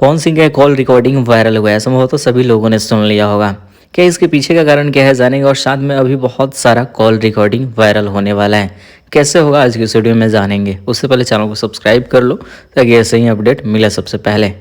पवन सिंह का call recording viral हुआ है, संभवतः सभी लोगों ने सुन लिया होगा। क्या इसके पीछे का कारण क्या है जानेंगे, और साथ में अभी बहुत सारा कॉल रिकॉर्डिंग वायरल होने वाला है। कैसे होगा आज की इस वीडियो में जानेंगे। उससे पहले चैनल को सब्सक्राइब कर लो ताकि ऐसे ही अपडेट मिले सबसे पहले।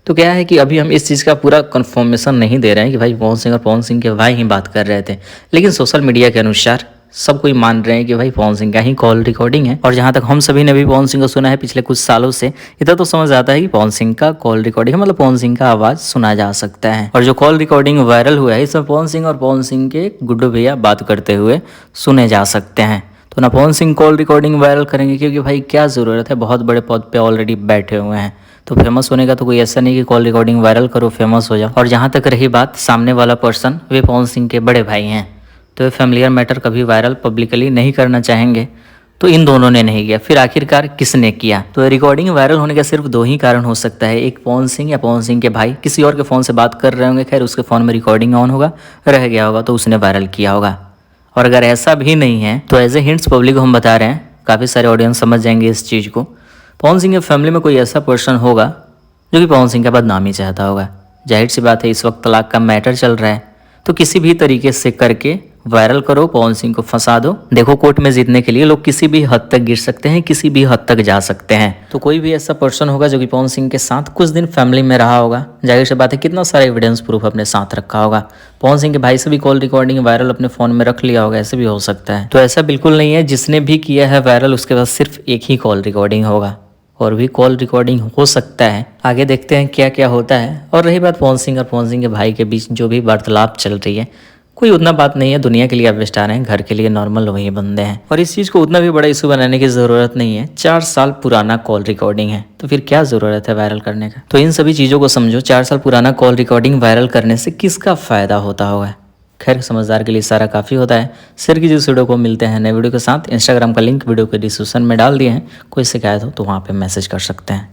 तो क्या है कि अभी हम इस चीज़ का पूरा कन्फर्मेशन नहीं दे रहे हैं कि भाई पवन सिंह और पवन सिंह के भाई ही बात कर रहे थे, लेकिन सोशल मीडिया के अनुसार सब कोई मान रहे हैं कि भाई पवन सिंह का ही कॉल रिकॉर्डिंग है। और जहां तक हम सभी ने भी पवन सिंह को सुना है पिछले कुछ सालों से, इतना तो समझ आता है कि पवन सिंह का कॉल रिकॉर्डिंग है, मतलब पवन सिंह का आवाज सुना जा सकता है। और जो कॉल रिकॉर्डिंग वायरल हुआ है इसमें पवन सिंह और पवन सिंह के गुड्डू भैया बात करते हुए सुने जा सकते हैं। तो ना Pawan Singh call recording viral करेंगे, क्योंकि भाई क्या ज़रूरत है, बहुत बड़े पद पे ऑलरेडी बैठे हुए हैं। तो फेमस होने का तो कोई ऐसा नहीं कि कॉल रिकॉर्डिंग वायरल करो फेमस हो जाओ। और जहाँ तक रही बात सामने वाला पर्सन, वे पवन सिंह के बड़े भाई हैं, तो ये फैमिलियर मैटर कभी वायरल पब्लिकली नहीं करना चाहेंगे, तो इन दोनों ने नहीं किया। फिर आखिरकार किसने किया? तो रिकॉर्डिंग वायरल होने का सिर्फ दो ही कारण हो सकता है। एक, पवन सिंह या पवन सिंह के भाई किसी और के फ़ोन से बात कर रहे होंगे, खैर उसके फ़ोन में रिकॉर्डिंग ऑन होगा, रह गया होगा तो उसने वायरल किया होगा। और अगर ऐसा भी नहीं है तो एज ए हिंट्स पब्लिक को हम बता रहे हैं, काफ़ी सारे ऑडियंस समझ जाएंगे इस चीज़ को। पवन सिंह के फैमिली में कोई ऐसा पर्सन होगा जो कि पवन सिंह का बदनामी चाहता होगा। जाहिर सी बात है, इस वक्त तलाक का मैटर चल रहा है, तो किसी भी तरीके से करके वायरल करो, पवन सिंह को फंसा दो। देखो, कोर्ट में जीतने के लिए लोग किसी भी हद तक गिर सकते हैं, किसी भी हद तक जा सकते हैं। तो कोई भी ऐसा पर्सन होगा जो कि पवन सिंह के साथ कुछ दिन फैमिली में रहा होगा, जाहिर सी बात है कितना सारा एविडेंस प्रूफ अपने साथ रखा होगा। पवन सिंह के भाई से भी कॉल रिकॉर्डिंग वायरल अपने फ़ोन में रख लिया होगा, ऐसे भी हो सकता है। तो ऐसा बिल्कुल नहीं है जिसने भी किया है वायरल उसके पास सिर्फ एक ही कॉल रिकॉर्डिंग होगा, और भी कॉल रिकॉर्डिंग हो सकता है। आगे देखते हैं क्या क्या होता है। और रही बात पवन सिंह और पवन सिंह के भाई के बीच जो भी वार्तालाप चल रही है, कोई उतना बात नहीं है। दुनिया के लिए आप स्टार हैं, घर के लिए नॉर्मल वही बंदे हैं, और इस चीज़ को उतना भी बड़ा इशू बनाने की ज़रूरत नहीं है। 4 साल पुराना कॉल रिकॉर्डिंग है, तो फिर क्या ज़रूरत है वायरल करने का। तो इन सभी चीज़ों को समझो। 4 साल पुराना कॉल रिकॉर्डिंग वायरल करने से किसका फ़ायदा होता होगा? खैर, समझदार के लिए सारा काफ़ी होता है। शेयर कीजिए इस वीडियो को, मिलते हैं नए वीडियो के साथ। इंस्टाग्राम का लिंक वीडियो के डिस्क्रिप्शन में डाल दिए हैं, कोई शिकायत हो तो वहाँ पे मैसेज कर सकते हैं।